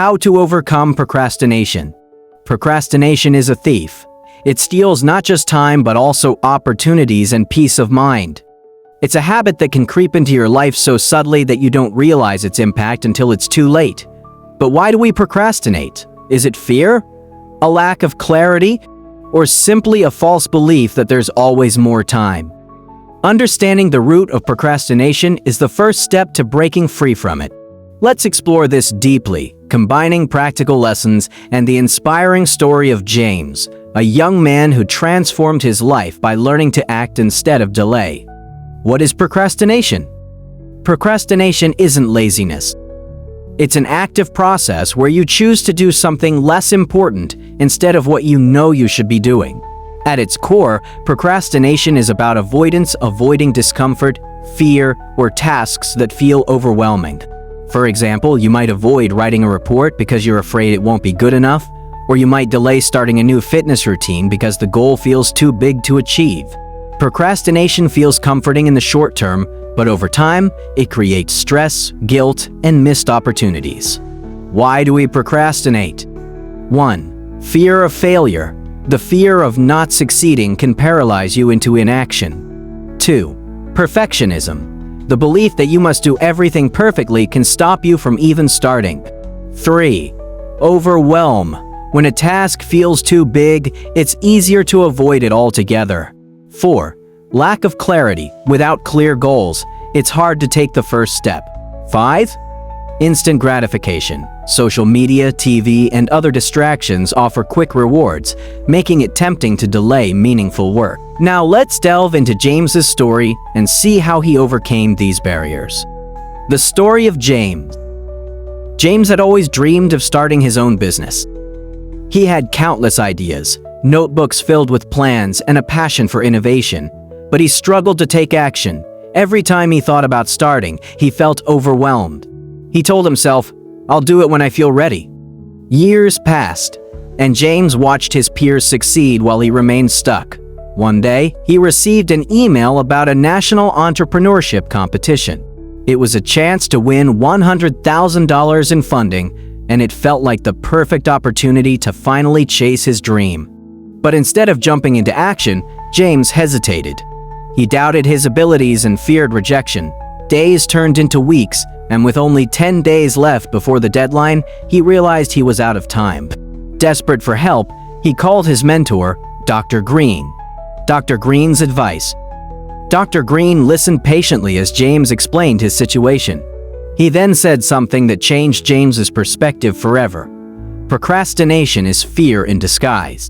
How to overcome procrastination. Procrastination is a thief. It steals not just time but also opportunities and peace of mind. It's a habit that can creep into your life so subtly that you don't realize its impact until it's too late. But why do we procrastinate? Is it fear? A lack of clarity? Or simply a false belief that there's always more time? Understanding the root of procrastination is the first step to breaking free from it. Let's explore this deeply, combining practical lessons and the inspiring story of James, a young man who transformed his life by learning to act instead of delay. What is procrastination? Procrastination isn't laziness. It's an active process where you choose to do something less important instead of what you know you should be doing. At its core, procrastination is about avoiding discomfort, fear, or tasks that feel overwhelming. For example, you might avoid writing a report because you're afraid it won't be good enough, or you might delay starting a new fitness routine because the goal feels too big to achieve. Procrastination feels comforting in the short term, but over time, it creates stress, guilt, and missed opportunities. Why do we procrastinate? 1. Fear of failure. The fear of not succeeding can paralyze you into inaction. 2. Perfectionism. The belief that you must do everything perfectly can stop you from even starting. 3. Overwhelm. When a task feels too big, it's easier to avoid it altogether. 4. Lack of clarity. Without clear goals, it's hard to take the first step. 5. Instant gratification. Social media, TV, and other distractions offer quick rewards, making it tempting to delay meaningful work. Now let's delve into James's story and see how he overcame these barriers. The story of James. James had always dreamed of starting his own business. He had countless ideas, notebooks filled with plans, and a passion for innovation, but he struggled to take action. Every time he thought about starting, he felt overwhelmed. He told himself, "I'll do it when I feel ready." Years passed, and James watched his peers succeed while he remained stuck. One day, he received an email about a national entrepreneurship competition. It was a chance to win $100,000 in funding, and it felt like the perfect opportunity to finally chase his dream. But instead of jumping into action, James hesitated. He doubted his abilities and feared rejection. Days turned into weeks, and with only 10 days left before the deadline, he realized he was out of time. Desperate for help, he called his mentor, Dr. Green. Dr. Green's advice. Dr. Green listened patiently as James explained his situation. He then said something that changed James's perspective forever. Procrastination is fear in disguise.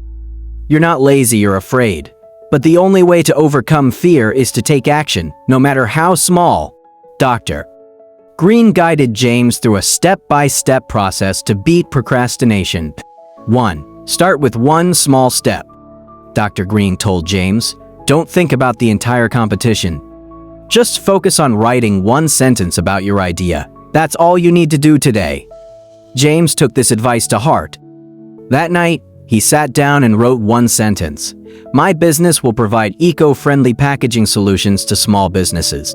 You're not lazy or afraid, but the only way to overcome fear is to take action, no matter how small. Dr. Green guided James through a step-by-step process to beat procrastination. 1. Start with one small step. Dr. Green told James, "Don't think about the entire competition. Just focus on writing one sentence about your idea. That's all you need to do today." James took this advice to heart. That night, he sat down and wrote one sentence. "My business will provide eco-friendly packaging solutions to small businesses."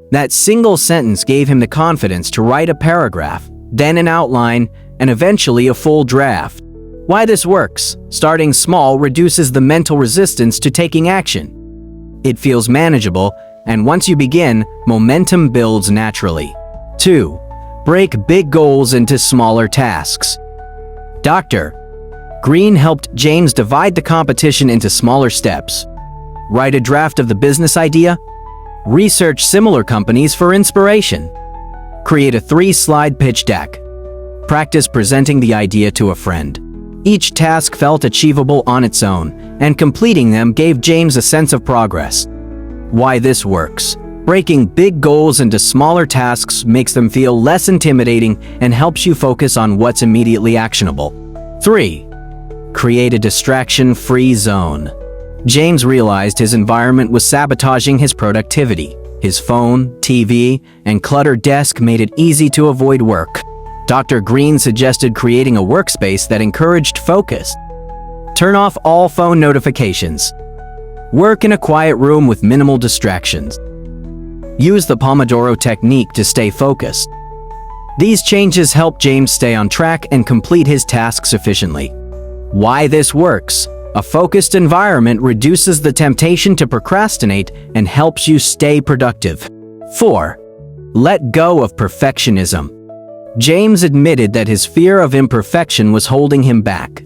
That single sentence gave him the confidence to write a paragraph, then an outline, and eventually a full draft. Why this works? Starting small reduces the mental resistance to taking action. It feels manageable, and once you begin, momentum builds naturally. 2. Break big goals into smaller tasks. Dr. Green helped James divide the competition into smaller steps. Write a draft of the business idea. Research similar companies for inspiration. Create a 3-slide pitch deck. Practice presenting the idea to a friend. Each task felt achievable on its own, and completing them gave James a sense of progress. Why this works? Breaking big goals into smaller tasks makes them feel less intimidating and helps you focus on what's immediately actionable. 3. Create a distraction-free zone. James realized his environment was sabotaging his productivity. His phone, TV, and cluttered desk made it easy to avoid work. Dr. Green suggested creating a workspace that encouraged focus. Turn off all phone notifications. Work in a quiet room with minimal distractions. Use the Pomodoro technique to stay focused. These changes help James stay on track and complete his tasks efficiently. Why this works? A focused environment reduces the temptation to procrastinate and helps you stay productive. 4. Let go of perfectionism. James admitted that his fear of imperfection was holding him back.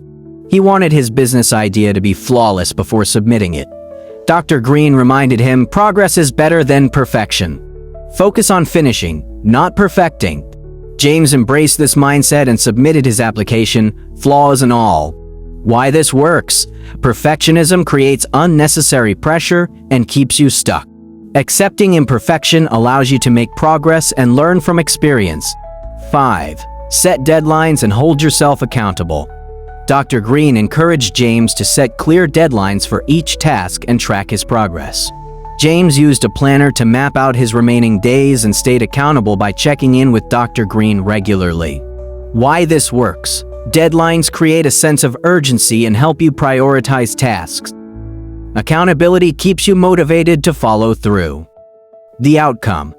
He wanted his business idea to be flawless before submitting it. Dr. Green reminded him, progress is better than perfection. Focus on finishing, not perfecting. James embraced this mindset and submitted his application, flaws and all. Why this works? Perfectionism creates unnecessary pressure and keeps you stuck. Accepting imperfection allows you to make progress and learn from experience. 5. Set deadlines and hold yourself accountable. Dr. Green encouraged James to set clear deadlines for each task and track his progress. James used a planner to map out his remaining days and stayed accountable by checking in with Dr. Green regularly. Why this works? Deadlines create a sense of urgency and help you prioritize tasks. Accountability keeps you motivated to follow through. The outcome.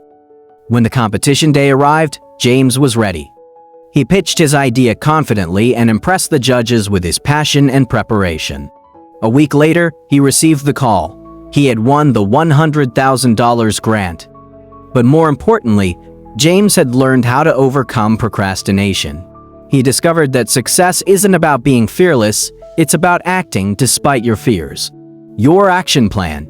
When the competition day arrived, James was ready. He pitched his idea confidently and impressed the judges with his passion and preparation. A week later, he received the call. He had won the $100,000 grant. But more importantly, James had learned how to overcome procrastination. He discovered that success isn't about being fearless, it's about acting despite your fears. Your action plan.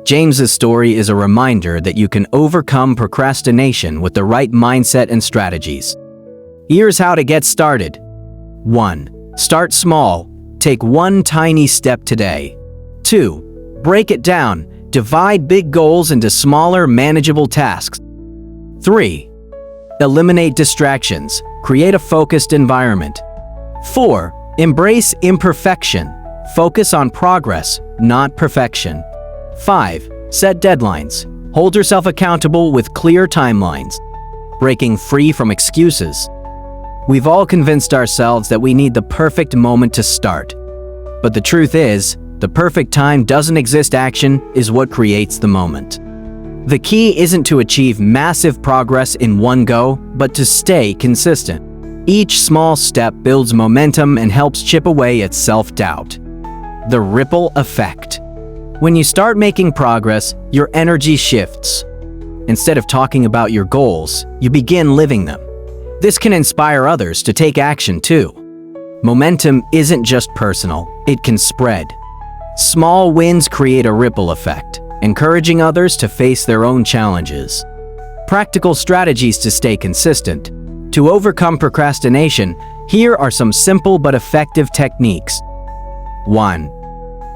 James's story is a reminder that you can overcome procrastination with the right mindset and strategies. Here's how to get started. 1. Start small. Take one tiny step today. 2. Break it down. Divide big goals into smaller, manageable tasks. 3. Eliminate distractions. Create a focused environment. 4. Embrace imperfection. Focus on progress, not perfection. 5. Set deadlines. Hold yourself accountable with clear timelines. Breaking free from excuses. We've all convinced ourselves that we need the perfect moment to start. But the truth is, the perfect time doesn't exist. Action is what creates the moment. The key isn't to achieve massive progress in one go, but to stay consistent. Each small step builds momentum and helps chip away at self-doubt. The ripple effect. When you start making progress, your energy shifts. Instead of talking about your goals, you begin living them. This can inspire others to take action too. Momentum isn't just personal, it can spread. Small wins create a ripple effect, encouraging others to face their own challenges. Practical strategies to stay consistent. To overcome procrastination, here are some simple but effective techniques. 1.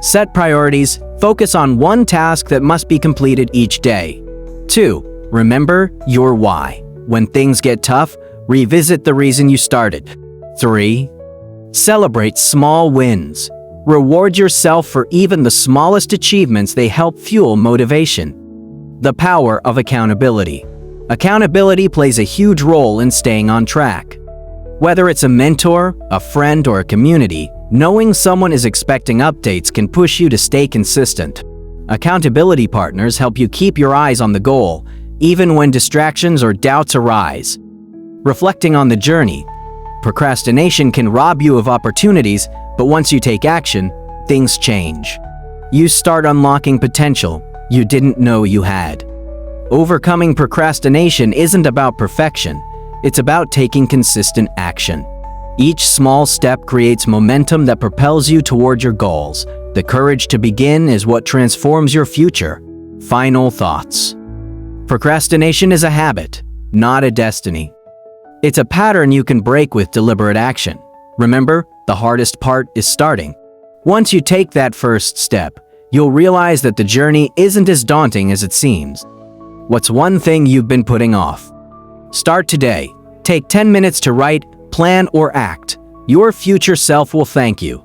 Set priorities. Focus on one task that must be completed each day. 2. Remember your why. When things get tough, revisit the reason you started. 3. Celebrate small wins. Reward yourself for even the smallest achievements. They help fuel motivation. The power of accountability. Accountability plays a huge role in staying on track. Whether it's a mentor, a friend, or a community, knowing someone is expecting updates can push you to stay consistent. Accountability partners help you keep your eyes on the goal, even when distractions or doubts arise. Reflecting on the journey. Procrastination can rob you of opportunities, but once you take action, things change. You start unlocking potential you didn't know you had. Overcoming procrastination isn't about perfection, it's about taking consistent action. Each small step creates momentum that propels you toward your goals. The courage to begin is what transforms your future. Final thoughts. Procrastination is a habit, not a destiny. It's a pattern you can break with deliberate action. Remember, the hardest part is starting. Once you take that first step, you'll realize that the journey isn't as daunting as it seems. What's one thing you've been putting off? Start today. Take 10 minutes to write, plan, or act. Your future self will thank you.